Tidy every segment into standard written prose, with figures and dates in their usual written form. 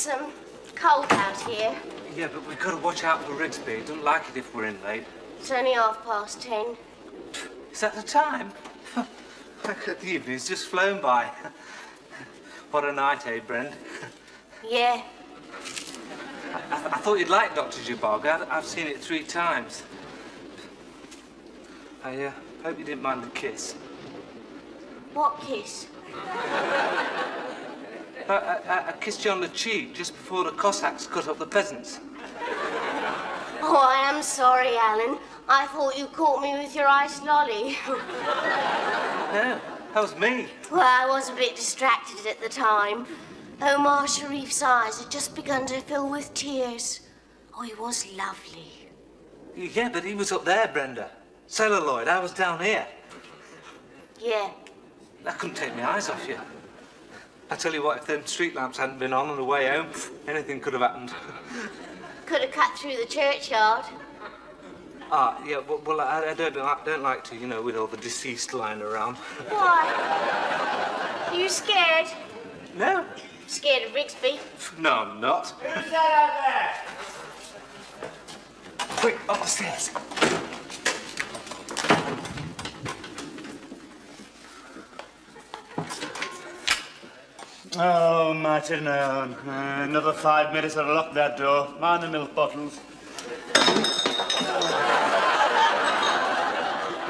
It's cold out here. Yeah, but we've got to watch out for Rigsby. He doesn't like it if we're in late. It's only 10:30. Is that the time? The evening's just flown by. What a night, eh, Brent? Yeah. I thought you'd like Dr. Zhivago. I've seen it 3 times. I hope you didn't mind the kiss. What kiss? I kissed you on the cheek just before the Cossacks cut up the peasants. Oh, I am sorry, Alan. I thought you caught me with your iced lolly. No, that was me. Well, I was a bit distracted at the time. Omar Sharif's eyes had just begun to fill with tears. Oh, he was lovely. Yeah, but he was up there, Brenda. Celluloid, I was down here. Yeah. I couldn't take my eyes off you. I tell you what, if them street lamps hadn't been on the way home, anything could have happened. Could have cut through the churchyard. Ah, yeah, well, I don't like to, you know, with all the deceased lying around. Why? Are you scared? No. Scared of Rigsby? No, I'm not. Who's that out there? Quick, up the stairs. Oh, mighty known. Another 5 minutes and I'll lock that door. Mind the milk bottles.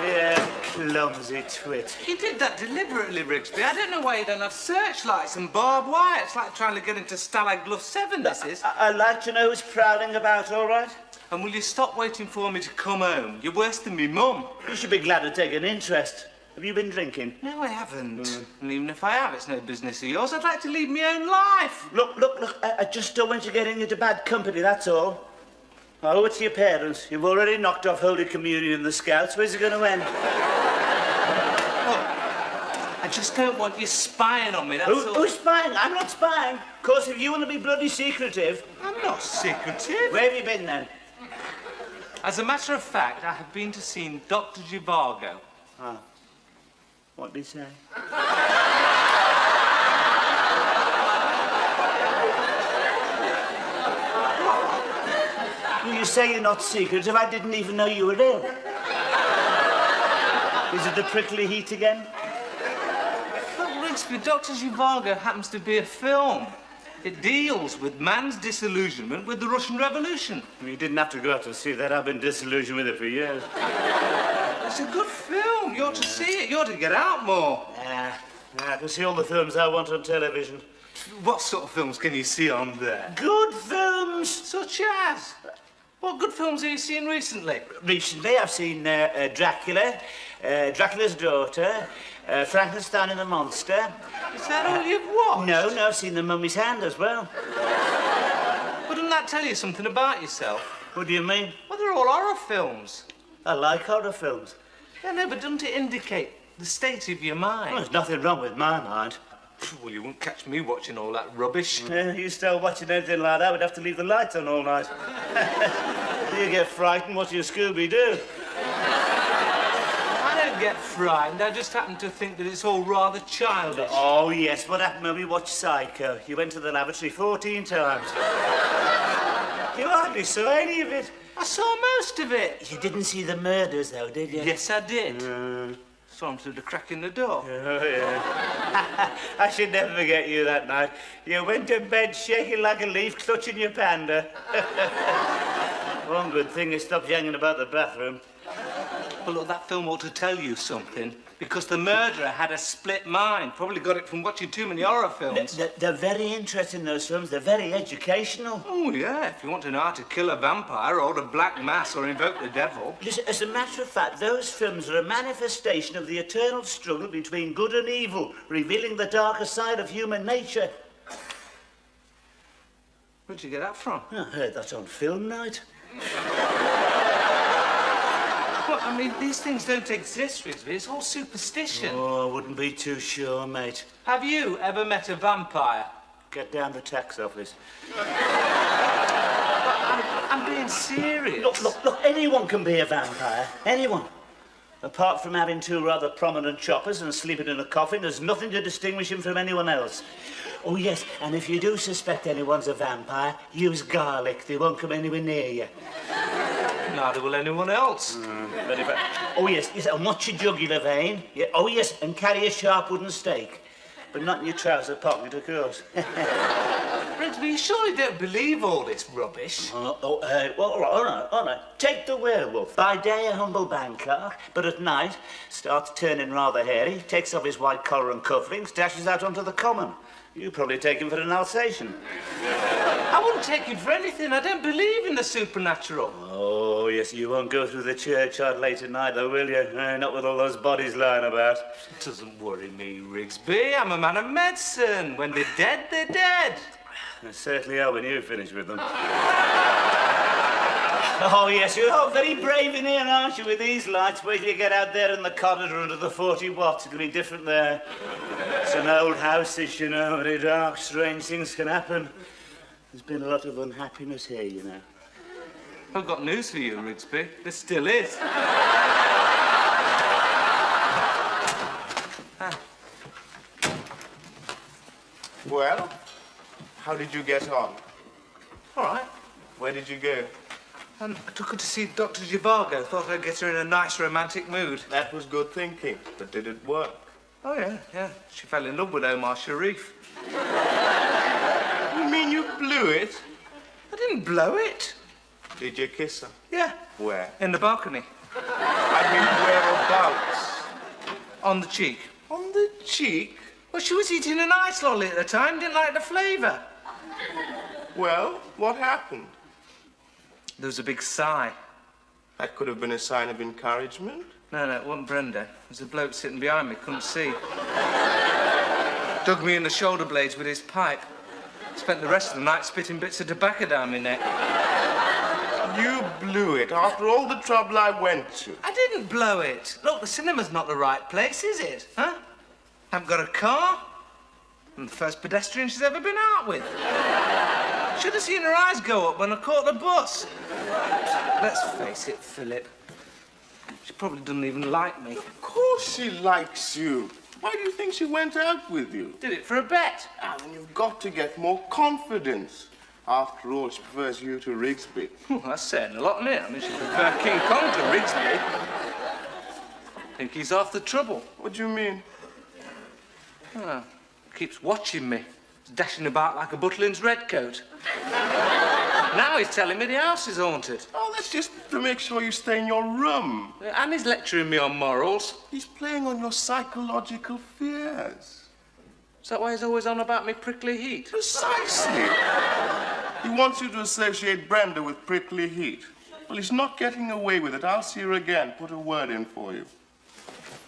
Yeah, clumsy twit. He did that deliberately, Rigsby. I don't know why you don't have searchlights and barbed wire. It's like trying to get into Stalag Bluff 7, this is. I'd like to know who's prowling about, all right? And will you stop waiting for me to come home? You're worse than me mum. You should be glad to take an interest. Have you been drinking? No, I haven't. And even if I have, it's no business of yours. I'd like to lead my own life. Look, I just don't want you getting into bad company, that's all. I owe it to your parents. You've already knocked off Holy Communion in the Scouts. Where's it going to end? Look, I just don't want you spying on me, that's all. Who's spying? I'm not spying. Of course, if you want to be bloody secretive... I'm not secretive. Where have you been, then? As a matter of fact, I have been to see Dr. Zhivago. Ah. What did he say? You say you're not secretive. I didn't even know you were ill. Is it the prickly heat again? Look, Rigsby, Dr. Zhivago happens to be a film. It deals with man's disillusionment with the Russian Revolution. You didn't have to go out to see that. I've been disillusioned with it for years. It's a good film. You ought to see it. You ought to get out more. I can see all the films I want on television. What sort of films can you see on there? Good films! Such as? What good films have you seen recently? Recently, I've seen Dracula, Dracula's Daughter, Frankenstein and the Monster. Is that all you've watched? No, I've seen The Mummy's Hand as well. Wouldn't that tell you something about yourself? What do you mean? Well, they're all horror films. I like horror films. Yeah, no, but doesn't it indicate the state of your mind? Well, there's nothing wrong with my mind. Well, you won't catch me watching all that rubbish. You start watching anything like that, we'd have to leave the lights on all night. You get frightened watching Scooby-Doo. I don't get frightened. I just happen to think that it's all rather childish. Oh, yes. What happened when we watched Psycho? You went to the lavatory 14 times. You hardly saw any of it. I saw most of it. You didn't see the murders, though, did you? Yes, I did. Saw him through the crack in the door. Oh, yeah. I should never forget you that night. You went to bed shaking like a leaf, clutching your panda. One good thing, it stopped hanging about the bathroom. Well, look, that film ought to tell you something, because the murderer had a split mind. Probably got it from watching too many horror films. They're very interesting, those films. They're very educational. Oh, yeah, if you want to know how to kill a vampire or the Black Mass or invoke the devil. Listen, as a matter of fact, those films are a manifestation of the eternal struggle between good and evil, revealing the darker side of human nature. Where'd you get that from? I heard that on film night. Well, I mean, these things don't exist, Rigsby. It's all superstition. Oh, I wouldn't be too sure, mate. Have you ever met a vampire? Get down to the tax office. I'm being serious. Look, anyone can be a vampire. Anyone. Apart from having 2 rather prominent choppers and sleeping in a coffin, there's nothing to distinguish him from anyone else. Oh, yes, and if you do suspect anyone's a vampire, use garlic. They won't come anywhere near you. Neither will anyone else. But if oh, yes, and watch your jugular vein. Yeah, oh, yes, and carry a sharp wooden stake. But not in your trouser pocket, of course. Rigsby, you surely don't believe all this rubbish? Well, all right. Take the werewolf. By day, a humble bank clerk, but at night, starts turning rather hairy, takes off his white collar and cufflinks, dashes out onto the common. You probably take him for an Alsatian. I wouldn't take him for anything. I don't believe in the supernatural. Oh, yes, you won't go through the churchyard late at night, though, will you? Not with all those bodies lying about. It doesn't worry me, Rigsby. I'm a man of medicine. When they're dead, they're dead. They certainly are when you finish with them. Oh, yes, you're all very brave in here, aren't you, with these lights? Wait till you get out there in the corridor under the 40 watts. It'll be different there. It's an old house, you know, very dark, strange things can happen. There's been a lot of unhappiness here, you know. I've got news for you, Rigsby. There still is. Well, how did you get on? All right. Where did you go? I took her to see Dr. Zhivago. Thought I'd get her in a nice romantic mood. That was good thinking, but did it work? Oh, yeah. She fell in love with Omar Sharif. You mean you blew it? I didn't blow it. Did you kiss her? Yeah. Where? In the balcony. I mean, whereabouts? On the cheek. On the cheek? Well, she was eating an ice lolly at the time. Didn't like the flavour. Well, what happened? There was a big sigh. That could have been a sign of encouragement. No, it wasn't Brenda. There was a bloke sitting behind me, couldn't see. Dug me in the shoulder blades with his pipe. Spent the rest of the night spitting bits of tobacco down my neck. You blew it after all the trouble I went to. I didn't blow it. Look, the cinema's not the right place, is it? Huh? Haven't got a car. I'm the first pedestrian she's ever been out with. Should have seen her eyes go up when I caught the bus. Let's face it, Philip. She probably doesn't even like me. Of course she likes you. Why do you think she went out with you? Did it for a bet. Ah, then you've got to get more confidence. After all, she prefers you to Rigsby. Well, that's saying a lot, isn't it? I mean, she prefers King Kong to Rigsby. I think he's half the trouble. What do you mean? Oh, keeps watching me. He's dashing about like a Butlins redcoat. Now he's telling me the house is haunted. Oh, that's just to make sure you stay in your room. And he's lecturing me on morals. He's playing on your psychological fears. Is that why he's always on about me prickly heat? Precisely. He wants you to associate Brenda with prickly heat. Well, he's not getting away with it. I'll see her again. Put a word in for you.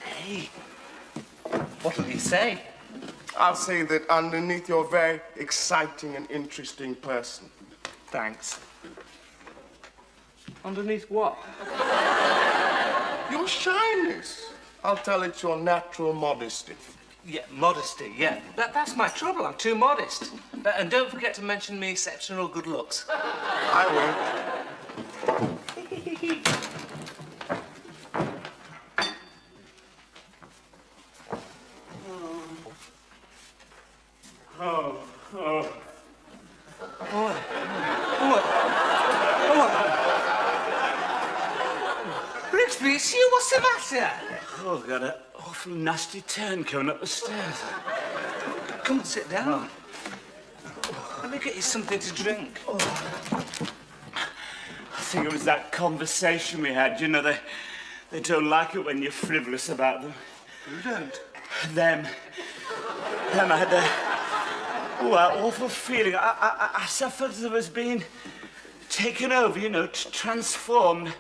Hey, what'll he say? I'll say that underneath you're a very exciting and interesting person. Thanks. Underneath what? Your shyness. I'll tell it's your natural modesty. Yeah, modesty, yeah. That's my trouble. I'm too modest. And don't forget to mention me exceptional good looks. I won't. Rigsby, it's you. What's the matter? Oh, got an awful nasty turn coming up the stairs. Come and sit down. Let me get you something to drink. I think it was that conversation we had. You know, they don't like it when you're frivolous about them. You don't? Them. I had that awful feeling. I suffered as I was being taken over, you know, transformed.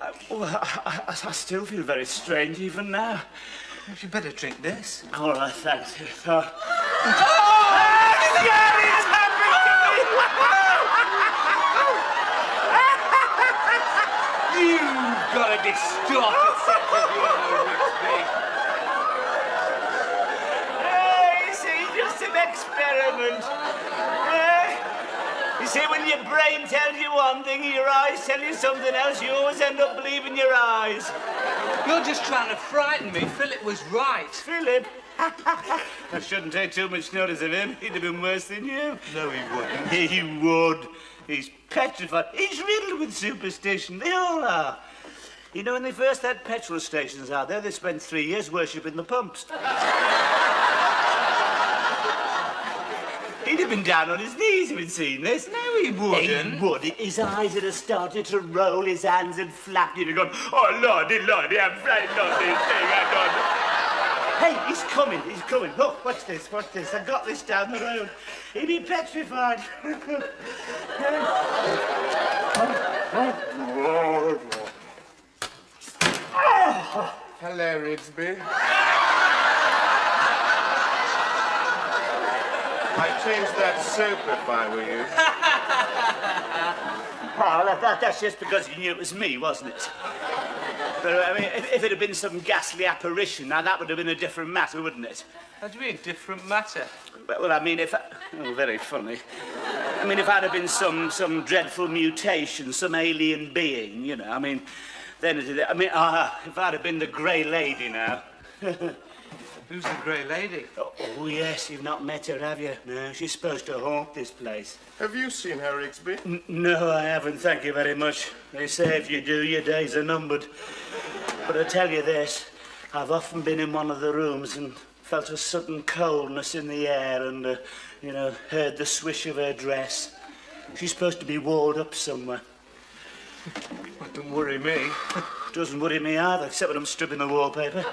I still feel very strange even now. You better drink this. All right, thanks. You've got a distorted sense of humour, Rigsby. Hey, you see, just an experiment. You see, when your brain tells you one thing and your eyes tell you something else, you always end up believing your eyes. You're just trying to frighten me. Philip was right. Philip? I shouldn't take too much notice of him. He'd have been worse than you. No, he wouldn't. He would. He's petrified. He's riddled with superstition. They all are. You know, when they first had petrol stations out there, they spent 3 years worshipping the pumps. He'd have been down on his knees if he'd seen this. No, he wouldn't. He would. His eyes would have started to roll, his hands had flapped. He'd have gone, oh, lordy, I'm frightened of this thing. Hey, he's coming. Look, watch this. I got this down the road. He'd be petrified. Hello, Rigsby. I'd change that soap if I were you. Oh, that's just because you knew it was me, wasn't it? But, I mean, if it had been some ghastly apparition, now that would have been a different matter, wouldn't it? How do you mean, different matter? Well, I mean, if I... Oh, very funny. I mean, if I'd have been some dreadful mutation, some alien being, you know, I mean, then if I'd have been the Grey Lady now. Who's the Grey Lady? Oh, yes, you've not met her, have you? No, she's supposed to haunt this place. Have you seen her, Rigsby? No, I haven't, thank you very much. They say if you do, your days are numbered. But I tell you this, I've often been in one of the rooms and felt a sudden coldness in the air and, you know, heard the swish of her dress. She's supposed to be walled up somewhere. Well, don't worry me. Doesn't worry me either, except when I'm stripping the wallpaper.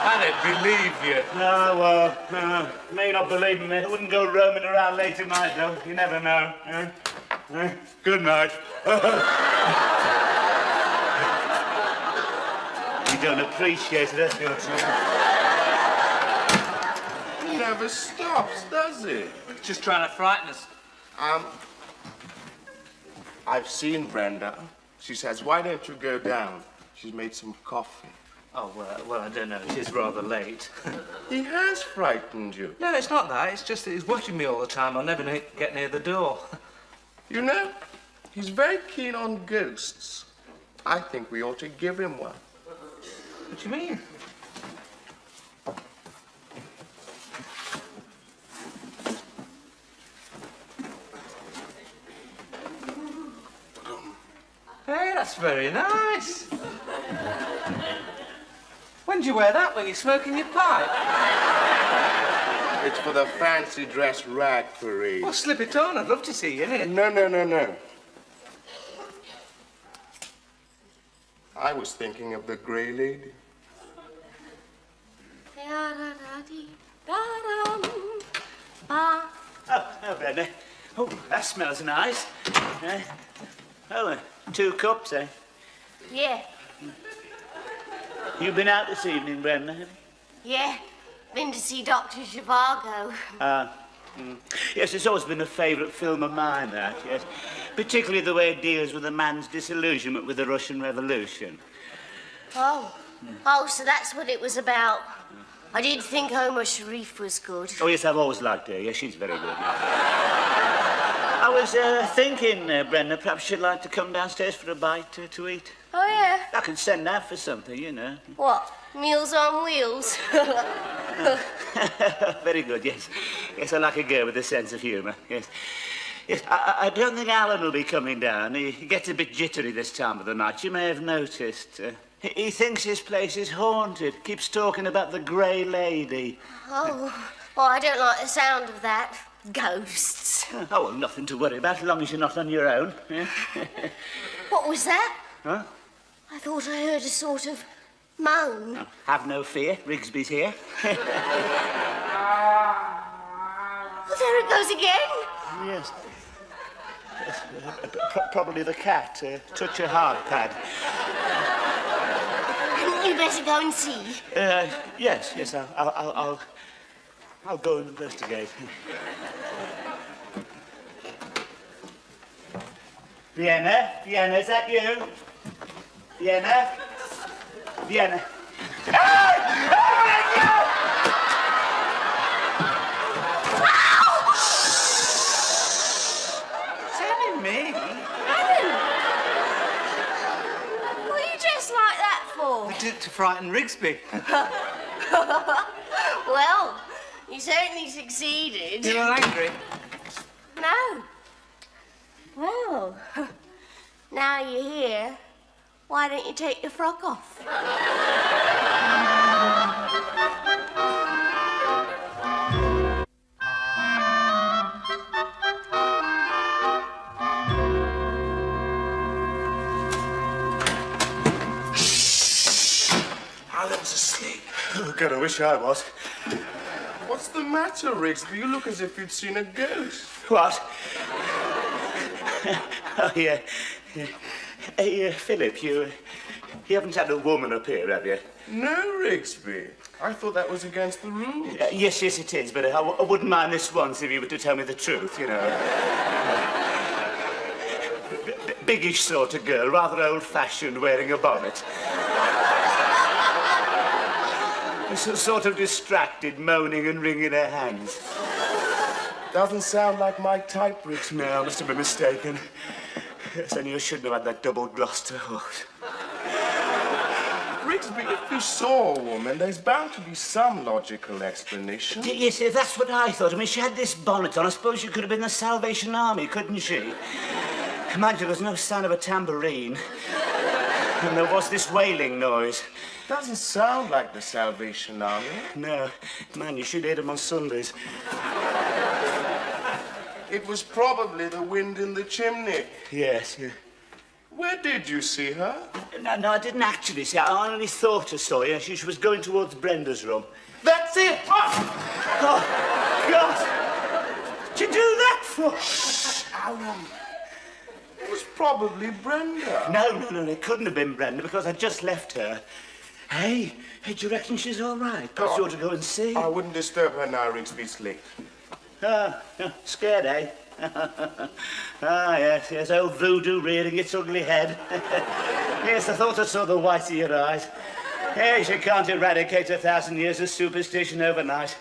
I don't believe you. No, well, no. May not believe me. I wouldn't go roaming around late tonight, though. You never know. Good night. You don't appreciate it, that's your trouble. He never stops, does he? Just trying to frighten us. I've seen Brenda. She says, why don't you go down? She's made some coffee. Oh, well, I don't know. It is rather late. He has frightened you. No, it's not that. It's just that he's watching me all the time. I'll never get near the door. You know, he's very keen on ghosts. I think we ought to give him one. What do you mean? Hey, that's very nice. When do you wear that? When you're smoking your pipe? It's for the fancy dress rag parade. Well, slip it on. I'd love to see you in it. No. I was thinking of the Grey Lady. Oh, Brenda. Oh, that smells nice. Oh, 2 cups, eh? Yeah, You been out this evening, Brenda? Have you? yeah. Been to see Dr. Zhivago. Yes, it's always been a favourite film of mine, that, yes. Particularly the way it deals with a man's disillusionment with the Russian Revolution. Oh, so that's what it was about. I did think Omar Sharif was good. Oh, yes, I've always liked her. Yes, she's very good. I was thinking, Brenda, perhaps you'd like to come downstairs for a bite to eat. Oh, yeah? I can send out for something, you know. What? Meals on wheels? Very good, yes. Yes, I like a girl with a sense of humour, yes. Yes, I don't think Alan will be coming down. He gets a bit jittery this time of the night. You may have noticed. He thinks his place is haunted. Keeps talking about the Grey Lady. Oh, well, I don't like the sound of that. Ghosts. Oh, well, nothing to worry about, as long as you're not on your own. What was that? Huh? I thought I heard a sort of moan. Oh, have no fear, Rigsby's here. Oh, there it goes again. Yes. Probably the cat. Touch a hard pad. Hadn't you better go and see? Yes, I'll go and investigate. Vienna, is that you? Vienna? It's only me. What are you dressed like that for? I did it to frighten Rigsby. Well, you certainly succeeded. You're not angry? No. Well, now you're here, why don't you take your frock off? Alan's asleep. Oh, God, I wish I was. What's the matter, Rigsby? You look as if you'd seen a ghost. What? Oh, yeah. Hey, Philip, you haven't had a woman up here, have you? No, Rigsby. I thought that was against the rules. Yes, it is, but I wouldn't mind this once if you were to tell me the truth, you know. Biggish sort of girl, rather old-fashioned, wearing a bonnet. Sort of distracted, moaning and wringing her hands. Doesn't sound like my type, Rigsby. No, I must have been mistaken. Yes, I knew I shouldn't have had that double Gloucester horse. Rigsby, if you saw a woman, there's bound to be some logical explanation. Yes, that's what I thought. I mean, she had this bonnet on. I suppose she could have been the Salvation Army, couldn't she? Mind you, there was no sign of a tambourine. And there was this wailing noise. Doesn't sound like the Salvation Army. No, man, you should hear them on Sundays. It was probably the wind in the chimney. Yes, yeah. Where did you see her? No, I didn't actually see her. I only thought I saw her. She was going towards Brenda's room. That's it! Oh, God! What'd you do that for? Shh, Alan. It was probably Brenda. No, it couldn't have been Brenda because I just left her. Hey, do you reckon she's all right? Perhaps you ought to go and see. I wouldn't disturb her now, Rigsby. It's late. Scared, eh? yes, old voodoo rearing its ugly head. Yes, I thought I saw the white of your eyes. Yes, you can't eradicate 1,000 years of superstition overnight.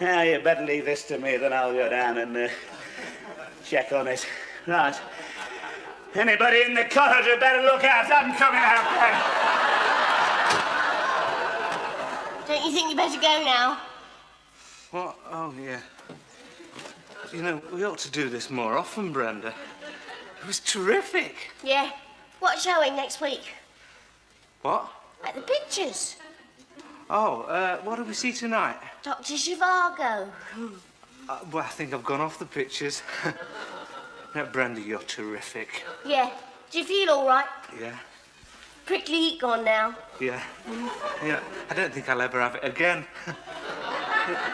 You better leave this to me, then I'll go down and check on it. Right. Anybody in the corridor better look out. I'm coming out. Don't you think you better go now? What? Oh, yeah. You know, we ought to do this more often, Brenda. It was terrific. Yeah. What showing next week? What? At the pictures. Oh, what do we see tonight? Dr. Zhivago. Well, I think I've gone off the pictures. No, Brenda, you're terrific. Yeah. Do you feel all right? Yeah. Prickly heat gone now. Yeah. Yeah. I don't think I'll ever have it again.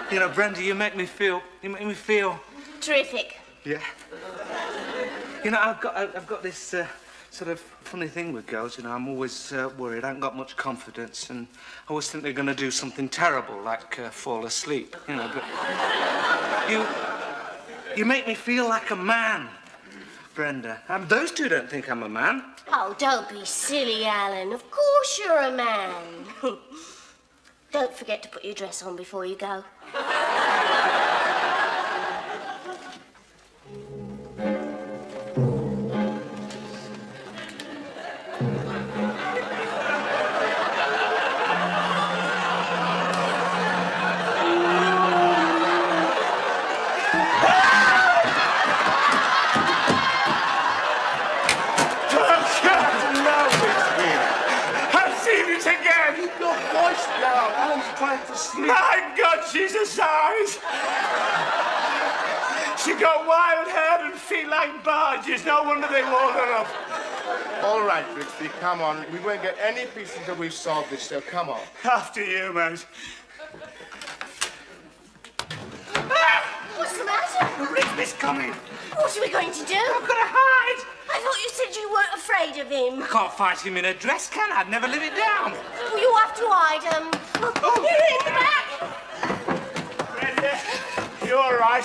You know, Brenda, you make me feel. Terrific. Yeah. You know, I've got this sort of funny thing with girls. You know, I'm always worried. I haven't got much confidence, and I always think they're going to do something terrible, like fall asleep. You know, but you make me feel like a man, Brenda. Those two don't think I'm a man. Oh, don't be silly, Alan. Of course you're a man. Don't forget to put your dress on before you go. My God, she's a size! She got wild hair and feet like barges. No wonder they walled her up. All right, Rigsby, come on. We won't get any peace until we've solved this, so come on. After you, mate. What's the matter? Rigsby's coming. What are we going to do? I've got to hide. I thought you said you weren't afraid of him. I can't fight him in a dress, can I? I'd never live it down. Well, you have to hide. You're in the back. Brenda, you all right?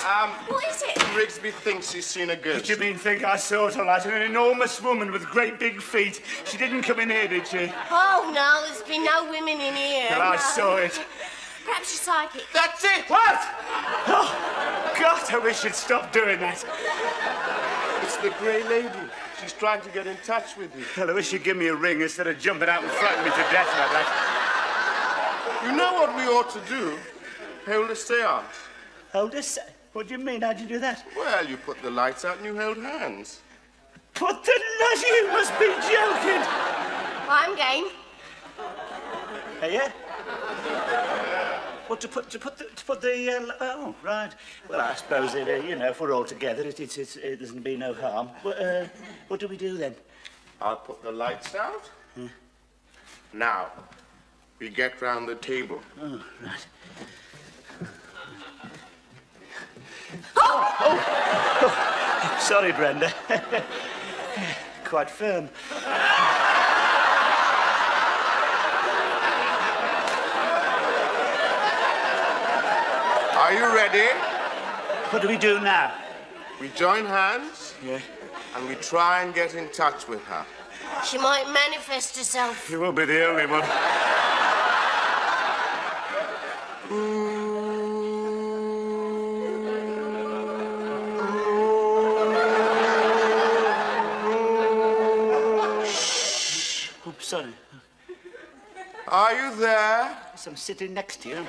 What is it? Rigsby thinks he's seen a What ghost. do you mean think I saw her like an enormous woman with great big feet? She didn't come in here, did she? Oh, no, there's been no women in here. Well, I no. saw it. Perhaps you're psychic. That's it. What? Oh, God, I wish you'd stop doing that. It's the Grey Lady. She's trying to get in touch with you. Well, I wish you'd give me a ring instead of jumping out and frightening me to death like that. You know what we ought to do? Hold a seance. Hold a se- What do you mean? How'd you do that? Well, you put the lights out and you hold hands. Put the light. You must be joking. I'm game. Are you? What to put the oh right. Well, I suppose if we're all together, it doesn't be no harm. What do we do then? I'll put the lights out. Now, we get round the table. Oh right. Oh, sorry, Brenda. Quite firm. Are you ready? What do we do now? We join hands. Yeah. And we try and get in touch with her. She might manifest herself. You won't be the only one. Oops, sorry. Are you there? I'm sitting next to you.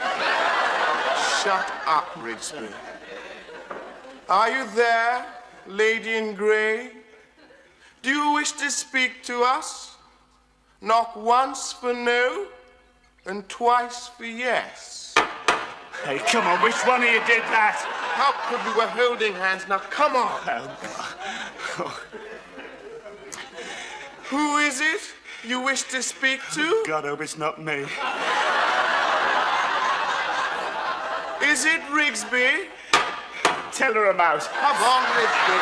Shut up, Rigsby. Are you there, lady in grey? Do you wish to speak to us? Knock once for no, and twice for yes. Hey, come on, which one of you did that? How could we were holding hands? Now, come on. Oh, Who is it you wish to speak to? God, I hope it's not me. Is it Rigsby? Tell her I'm out. Come on, Rigsby.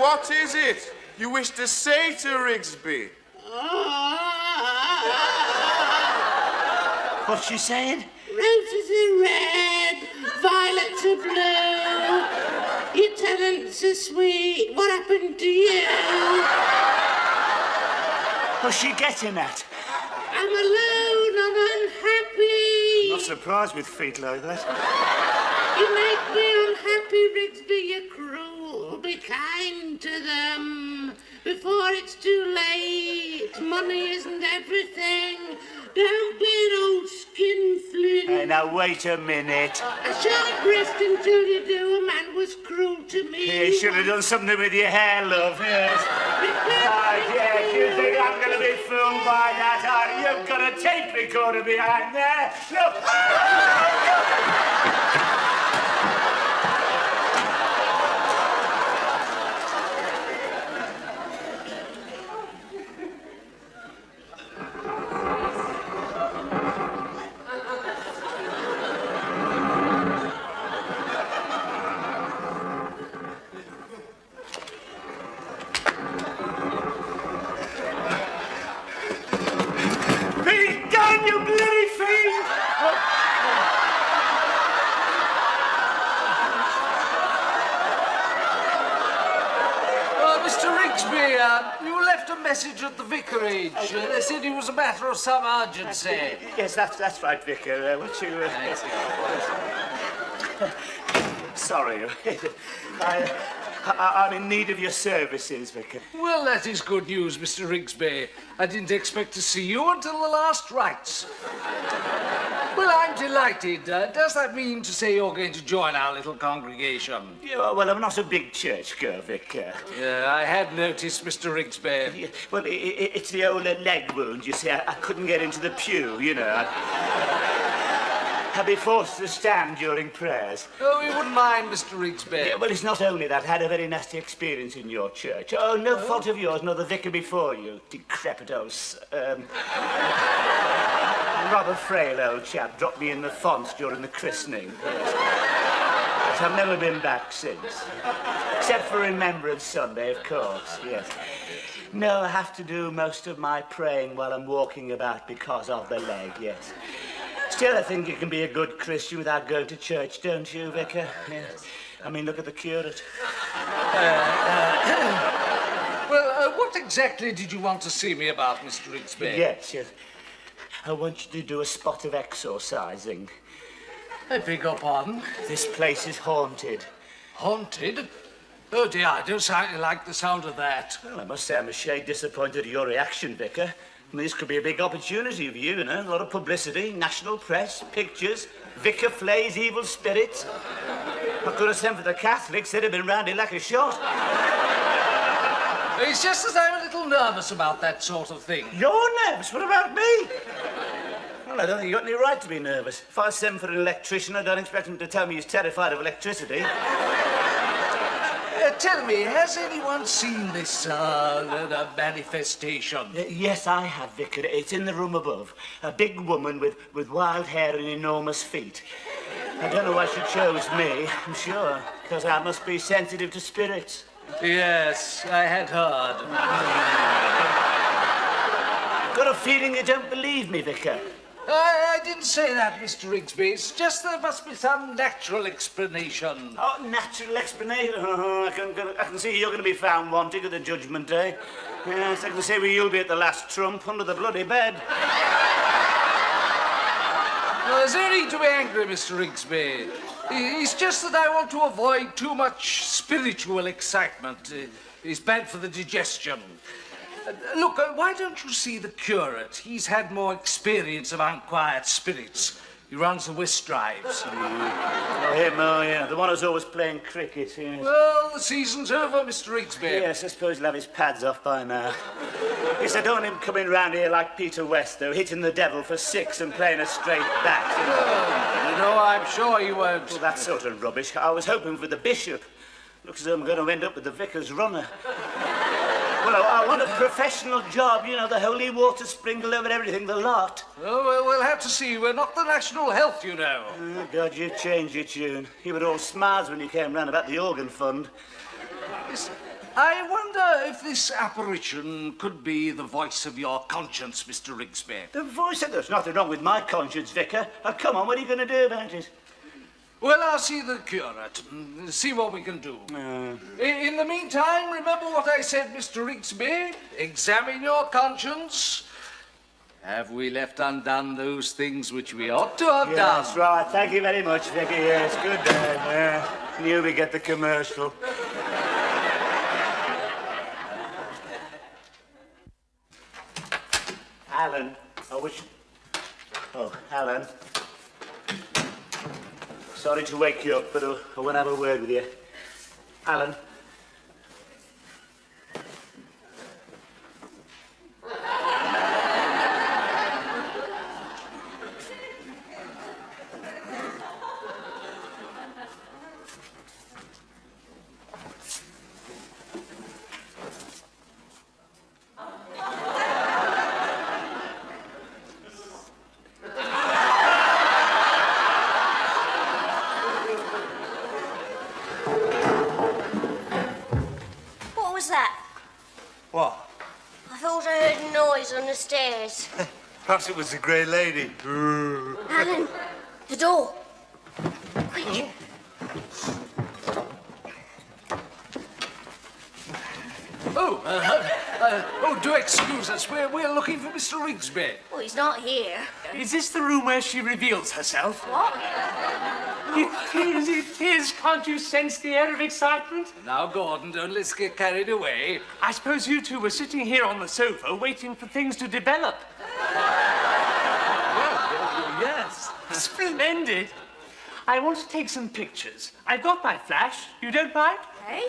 What is it you wish to say to Rigsby? What's she saying? Roses are red, violets are blue. Your talents are sweet. What happened to you? What's she getting at? I'm alone and unhappy. Not surprised with feet like that. You make me unhappy, Rigsby. You're cruel. Be kind to them before it's too late. Money isn't everything. Don't be an old skinflint. Hey, now wait a minute. I shan't rest until you do. A man was cruel to me. You should have done something with your hair, love. Yes. Yes, you think I'm going to be fooled by that? You've got a tape recorder behind there. Look. You left a message at the vicarage. They said it was a matter of some urgency. Yes, that's right, Vicar. What you... Sorry. I'm in need of your services, Vicar. Well, that is good news, Mr. Rigsby. I didn't expect to see you until the last rites. Well, I'm delighted. Does that mean to say you're going to join our little congregation? Yeah, well, I'm not a big churchgoer, Vicar. I had noticed, Mr. Rigsby. Yeah, well, it's the old leg wound, you see. I couldn't get into the pew, you know. I'd be forced to stand during prayers. Oh, we wouldn't mind, Mr. Rigsby. Yeah, well, it's not only that. I had a very nasty experience in your church. Oh, no fault of yours, nor the vicar before you. Decrepit old... rather frail old chap dropped me in the font during the christening. Yes. But I've never been back since. Except for Remembrance Sunday, of course, yes. No, I have to do most of my praying while I'm walking about because of the leg, yes. Still, I think you can be a good Christian without going to church, don't you, Vicar? Yes. I mean, look at the curate. Well, what exactly did you want to see me about, Mr. Rigsby? Yes. I want you to do a spot of exorcising. I beg your pardon? This place is haunted. Haunted? Oh, dear, I don't like the sound of that. Well, I must say I'm a shade disappointed at your reaction, Vicar. I mean, this could be a big opportunity for you, you know? A lot of publicity, national press, pictures, Vicar flays evil spirits. I could have sent for the Catholics, they'd have been round it like a shot. It's just that I'm a little nervous about that sort of thing. You're nervous? What about me? Well, I don't think you've got any right to be nervous. If I send for an electrician, I don't expect him to tell me he's terrified of electricity. Tell me, has anyone seen this manifestation? Yes, I have, Vicar. It's in the room above. A big woman with wild hair and enormous feet. I don't know why she chose me, I'm sure, because I must be sensitive to spirits. Yes, I had heard. Got a feeling you don't believe me, Vicar. I didn't say that, Mr. Rigsby. It's just there must be some natural explanation. Oh, natural explanation. Oh, I can see you're going to be found wanting at the Judgment Day. Yes, I can see where you'll be at the last trump under the bloody bed. Well, there's no need to be angry, Mr. Rigsby. It's just that I want to avoid too much spiritual excitement. It's bad for the digestion. Look, why don't you see the curate? He's had more experience of unquiet spirits. He runs the whist drives. Oh, him, oh, yeah. The one who's always playing cricket, yes. Well, the season's over, Mr. Rigsby. Yes, I suppose he'll have his pads off by now. Yes, I don't want him coming round here like Peter West, though, hitting the devil for 6 and playing a straight bat. No, I'm sure he won't. Well, that's sort of rubbish. I was hoping for the bishop. Looks as though I'm going to end up with the vicar's runner. Well, I want a professional job, you know, the holy water sprinkled over everything, the lot. Oh, well, we'll have to see. We're not the National Health, you know. Oh, God, you've changed your tune. You were all smiles when you came round about the organ fund. Yes, I wonder if this apparition could be the voice of your conscience, Mr. Rigsby. The voice of... There's nothing wrong with my conscience, Vicar. Oh, come on, what are you going to do about it? Well, I'll see the curate and see what we can do. In the meantime, remember what I said, Mr. Rigsby. Examine your conscience. Have we left undone those things which we ought to have done? That's right. Thank you very much, Vicky. Yes, good day. Yeah. Knew we get the commercial. Alan, I wish... Oh, Alan. Sorry to wake you up, but I want to have a word with you. Alan. What? I thought I heard a noise on the stairs. Perhaps it was the Grey Lady. Alan, the door. Quick. Oh, do excuse us. We're looking for Mr. Rigsby. Oh, he's not here. Is this the room where she reveals herself? What? It is. Can't you sense the air of excitement? Now, Gordon, don't let's get carried away. I suppose you two were sitting here on the sofa waiting for things to develop. Yes. Splendid. I want to take some pictures. I've got my flash. You don't mind? Hey?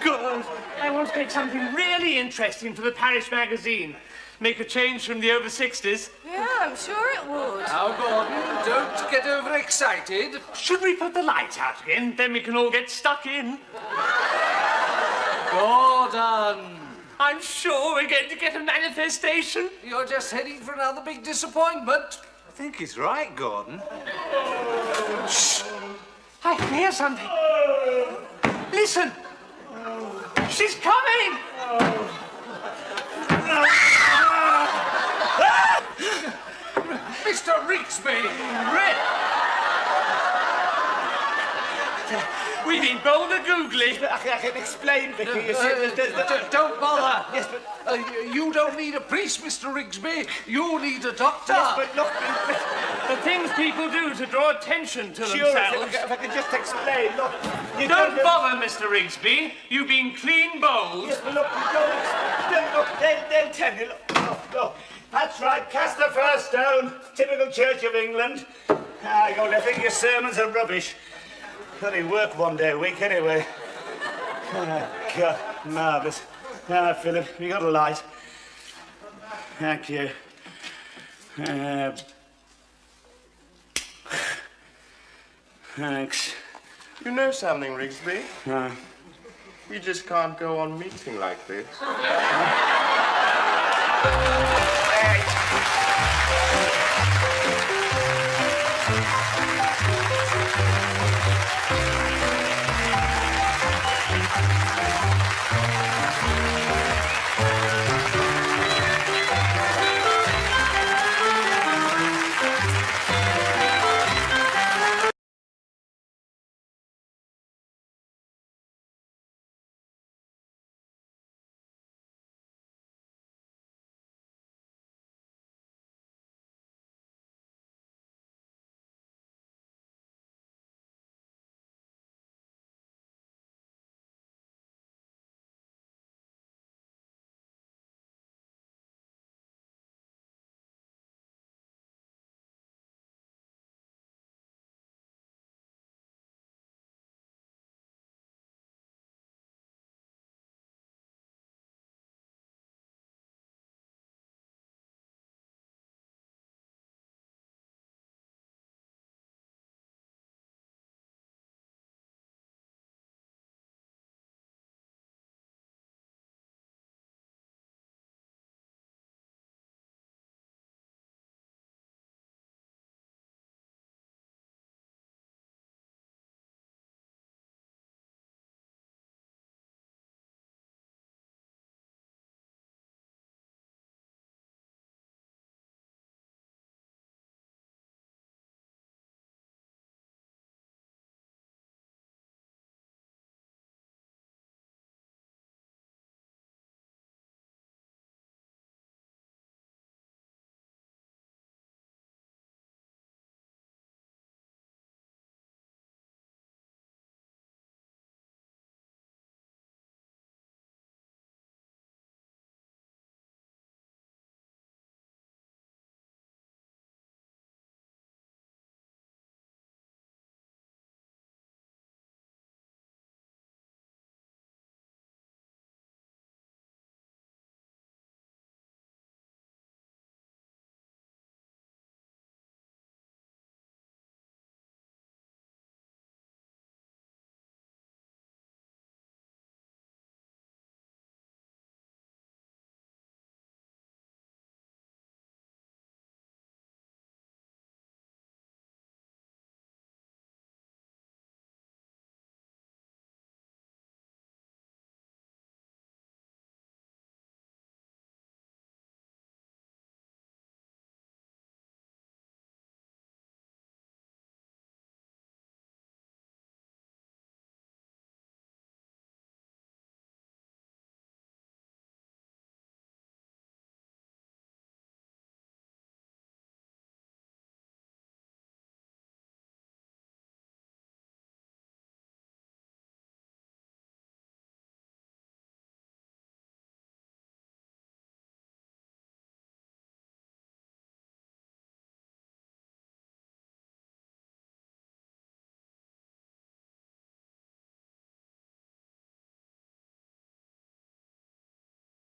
Good. I want to take something really interesting for the parish magazine. Make a change from the over 60s. Yeah, I'm sure it would. Now, Gordon, don't get overexcited. Should we put the lights out again? Then we can all get stuck in. Gordon! I'm sure we're going to get a manifestation. You're just heading for another big disappointment. I think he's right, Gordon. Shh! I can hear something. Listen! She's coming! Mr. Rigsby! We've been bold and googly. I can explain, Vicky. You see, Don't bother. Yes, but... You don't need a priest, Mr. Rigsby. You need a doctor. Yes, but look... The things people do to draw attention to Sure, themselves. if I could just explain. Look, you Don't bother, Mr. Rigsby. You've been clean bowled. Yes, but look, they'll tell you. Look. That's right, cast the first stone. Typical Church of England. They think your sermons are rubbish. Only work one day a week anyway. God, marvellous. Philip, you got a light? Thank you. Thanks. You know something, Rigsby? You just can't go on meeting like this.